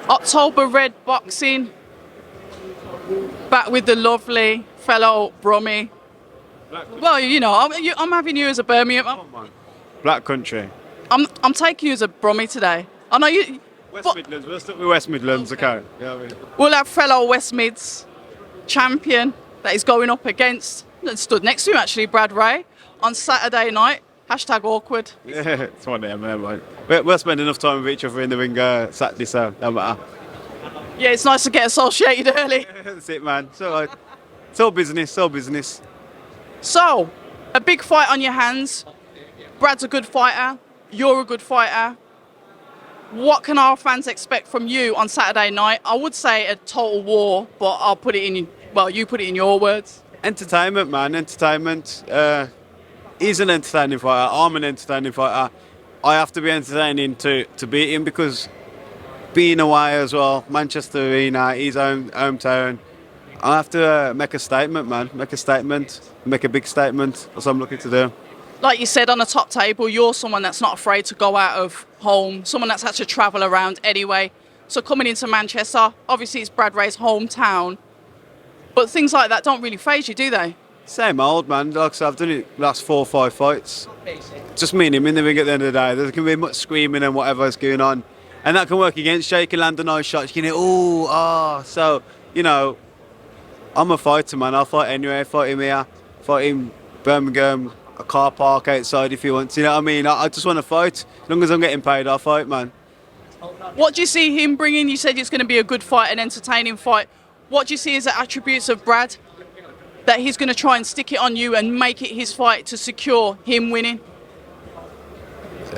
October Red Boxing, back with the lovely fellow Brummie. Well, you know, I'm having you as a Birmingham. Black country. I'm taking you as a Brummie today. I know you. West Midlands. We'll stick with West Midlands, okay? Yeah, We'll have fellow West Mids champion that is going up against, and stood next to him actually, Brad Rae, on Saturday night. Hashtag awkward. Yeah, it's one of them, man. We'll spend enough time with each other in the ring Saturday, so no matter. Yeah, it's nice to get associated early. That's it, man. So it's all business, all business. So, a big fight on your hands. Brad's a good fighter. You're a good fighter. What can our fans expect from you on Saturday night? I would say a total war, but I'll put it in, well, you put it in your words. Entertainment, man, entertainment. He's an entertaining fighter. I'm an entertaining fighter. I have to be entertaining to beat him because being away as well, Manchester Arena, his hometown, I have to make a statement, man. Make a statement, make a big statement. That's what I'm looking to do. Like you said, on the top table, you're someone that's not afraid to go out of home, someone that's had to travel around anyway. So coming into Manchester, obviously it's Brad Rae's hometown, but things like that don't really faze you, do they? Same old, man. Like I said, I've done it last 4 or 5 fights. Just me and him in the ring at the end of the day. There can be much screaming and whatever's going on. And that can work against you. You can land a nice shot. You can hit, So, you know, I'm a fighter, man. I'll fight anywhere. Fight him here. Fight him Birmingham, a car park outside if he wants. You know what I mean? I just want to fight. As long as I'm getting paid, I'll fight, man. What do you see him bringing? You said it's going to be a good fight, an entertaining fight. What do you see as the attributes of Brad that he's going to try and stick it on you and make it his fight to secure him winning?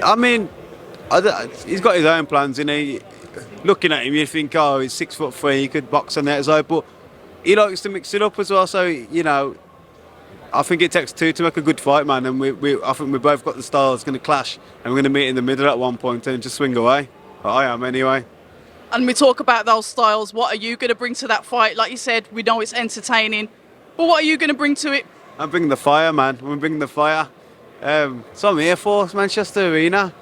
I mean, he's got his own plans, you know. Looking at him, you think, oh, he's 6'3", he could box on the outside, but he likes to mix it up as well. So, you know, I think it takes two to make a good fight, man. And I think we both got the styles going to clash, and we're going to meet in the middle at one point and just swing away. But I am anyway. And we talk about those styles. What are you going to bring to that fight? Like you said, we know it's entertaining, but what are you going to bring to it? I'm bringing the fire, man. I'm bringing the fire. So I'm here for Manchester Arena.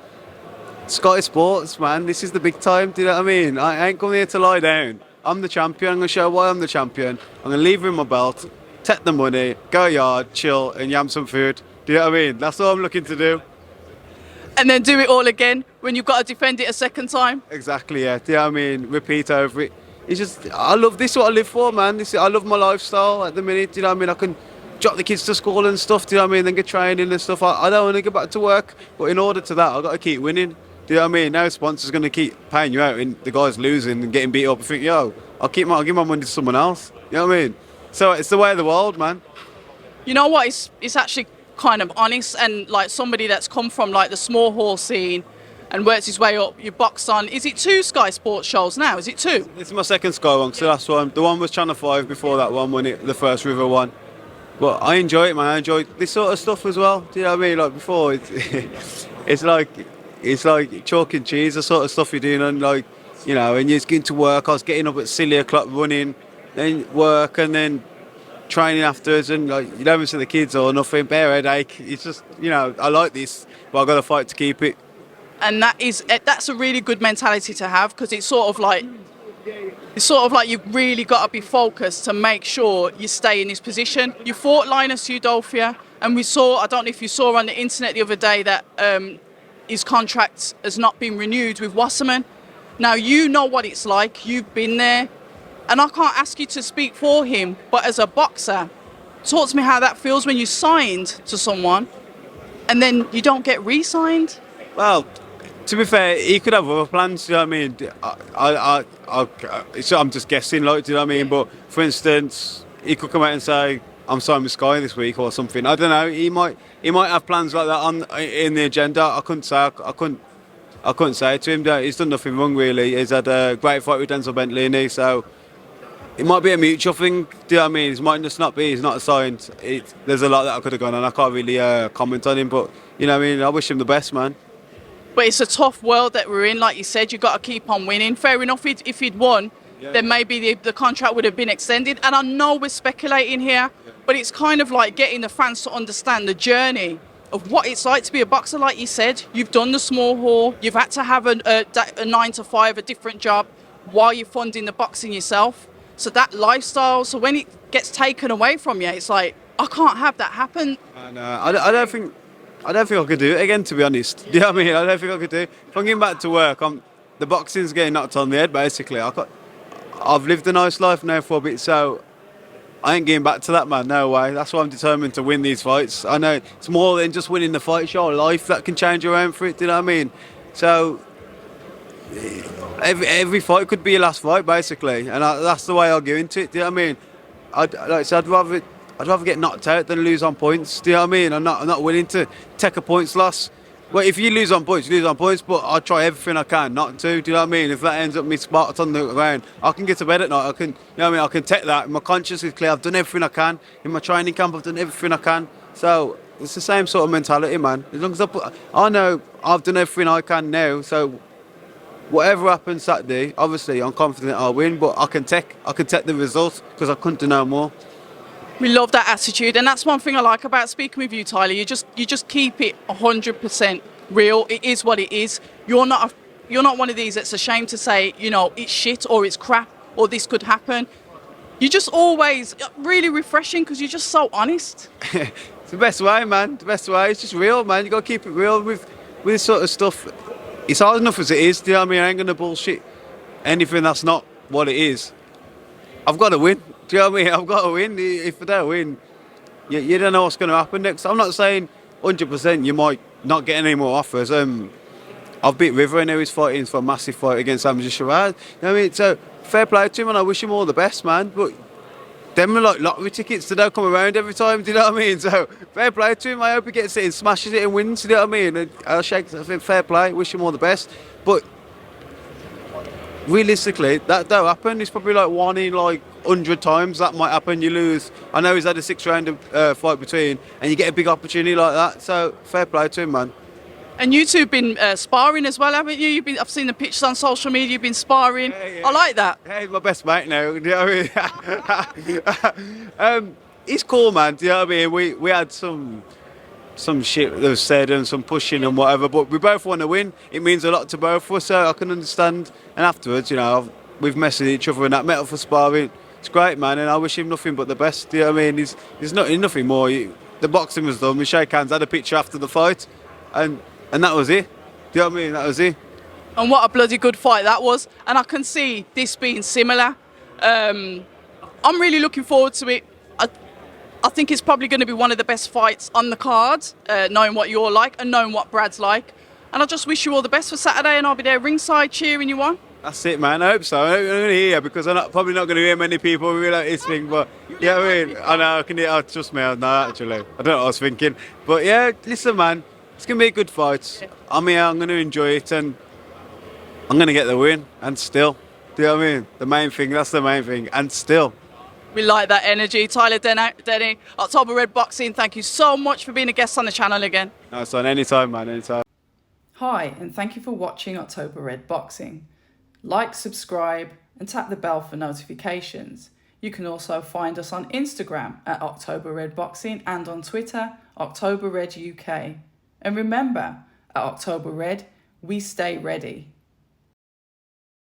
Sky Sports, man. This is the big time. Do you know what I mean? I ain't coming here to lie down. I'm the champion. I'm going to show why I'm the champion. I'm going to leave with my belt, take the money, go yard, chill, and yam some food. Do you know what I mean? That's all I'm looking to do. And then do it all again when you've got to defend it a second time? Exactly, yeah. Do you know what I mean? Repeat over it. It's just, I love this, what I live for, man. I love my lifestyle at the minute. Do you know what I mean? I can drop the kids to school and stuff, do you know what I mean? Then get training and stuff. I don't want to go back to work, but in order to that, I've got to keep winning. Do you know what I mean? Now sponsors going to keep paying you out and the guy's losing and getting beat up. I think, yo, I'll give my money to someone else. You know what I mean? So it's the way of the world, man. You know what? It's actually kind of honest, and like somebody that's come from like the small hall scene and works his way up. You box on. Is it 2 Sky Sports shows now? Is it 2? This is my second Sky one, so that's one. The one was Channel 5 before that one, the first River one. But I enjoy it, man. I enjoy this sort of stuff as well. Do you know what I mean? Like before, it's like chalk and cheese, the sort of stuff you're doing, and like, you know, and you're just getting to work. I was getting up at silly o'clock running, then work, and then training afterwards, and like you don't even see the kids or nothing, bare headache. It's just, you know, I like this, but I've got to fight to keep it. And that's a really good mentality to have, because it's sort of like you've really got to be focused to make sure you stay in this position. You fought Linus Udolphia, and we saw, I don't know if you saw on the internet the other day that his contract has not been renewed with Wasserman. Now, you know what it's like, you've been there, and I can't ask you to speak for him, but as a boxer, talk to me how that feels when you signed to someone and then you don't get re-signed. Well, to be fair, he could have other plans, do you know what I mean? I'm just guessing, like, do you know what I mean? But, for instance, he could come out and say, I'm signing with Sky this week or something. I don't know, he might have plans like that in the agenda. I couldn't say to him. He's done nothing wrong, really. He's had a great fight with Denzel Bentley, so it might be a mutual thing, do you know what I mean? It might just not be, he's not signed. There's a lot that I could have gone on. I can't really comment on him, but, you know what I mean? I wish him the best, man. But it's a tough world that we're in. Like you said, you've got to keep on winning. Fair enough, if he'd won, then maybe the contract would have been extended. And I know we're speculating here, but it's kind of like getting the fans to understand the journey of what it's like to be a boxer. Like you said, you've done the small hall, you've had to have a 9 to 5, a different job. while you're funding the boxing yourself. So that lifestyle, so when it gets taken away from you, it's like, I can't have that happen. And I don't think I could do it again, to be honest. Do you know what I mean? I don't think I could do it. If I'm getting back to work, the boxing's getting knocked on the head, basically. I've lived a nice life now for a bit, so I ain't getting back to that, man. No way. That's why I'm determined to win these fights. I know it's more than just winning the fight. It's your life that can change around for it. Do you know what I mean? So every fight could be your last fight, basically, and that's the way I'll go into it. Do you know what I mean? Like I said, I'd rather get knocked out than lose on points. Do you know what I mean? I'm not willing to take a points loss. Well, if you lose on points, you lose on points, but I'll try everything I can not to. Do you know what I mean? If that ends up me spot on the ground, I can get to bed at night. I can, you know what I mean? I can take that. My conscience is clear. I've done everything I can. In my training camp, I've done everything I can. So it's the same sort of mentality, man. As long as I know I've done everything I can now. So whatever happens Saturday, obviously I'm confident I'll win, but I can take the results because I couldn't do no more. We love that attitude, and that's one thing I like about speaking with you, Tyler. You just keep it 100% real. It is what it is. You're not one of these that's ashamed to say, you know, it's shit or it's crap or this could happen. You're just always really refreshing because you're just so honest. It's the best way, man. The best way. It's just real, man. You got to keep it real with this sort of stuff. It's hard enough as it is. Do you know what I mean? I ain't gonna bullshit anything that's not what it is. I've got to win. Do you know what I mean? I've got to win. If I don't win, you don't know what's going to happen next. I'm not saying 100% you might not get any more offers. I've beat River and now he's fighting for a massive fight against Amjad Sharad. You know what I mean? So fair play to him and I wish him all the best, man. But them are like lottery tickets that don't come around every time. Do you know what I mean? So fair play to him. I hope he gets it and smashes it and wins. Do you know what I mean? And I'll shake. I think fair play. Wish him all the best. But realistically, that don't happen. It's probably like 1 in like 100 times that might happen. You lose. I know he's had a 6-round fight between, and you get a big opportunity like that. So fair play to him, man. And you two have been sparring as well, haven't you? I've seen the pictures on social media. You've been sparring. Yeah. I like that. Hey, he's my best mate now. Do you know what I mean? He's cool, man. Do you know what I mean? We had some shit that was said and some pushing and whatever, but we both want to win. It means a lot to both of us, so I can understand. And afterwards, you know, we've messaged each other and that, met up for sparring. It's great, man, and I wish him nothing but the best. Do you know what I mean? There's nothing more. The boxing was done. We shake hands, had a picture after the fight, and that was it. Do you know what I mean? That was it. And what a bloody good fight that was. And I can see this being similar. I'm really looking forward to it. I think it's probably going to be one of the best fights on the card, knowing what you're like and knowing what Brad's like. And I just wish you all the best for Saturday, and I'll be there ringside cheering you on. That's it, man. I hope so. I'm going to hear because I'm probably not going to hear many people really like this thing. But yeah, I mean, I know I can hear. Trust me, I know actually. I don't know what I was thinking, but yeah, listen, man. It's going to be a good fight. I'm here. I'm going to enjoy it, and I'm going to get the win. And still, do you know what I mean? The main thing. That's the main thing. And still. We like that energy. Tyler Denny, October Red Boxing, thank you so much for being a guest on the channel again. No, son, anytime, man, anytime. Hi, and thank you for watching October Red Boxing. Like, subscribe, and tap the bell for notifications. You can also find us on Instagram at October Red Boxing and on Twitter, October Red UK. And remember, at October Red, we stay ready.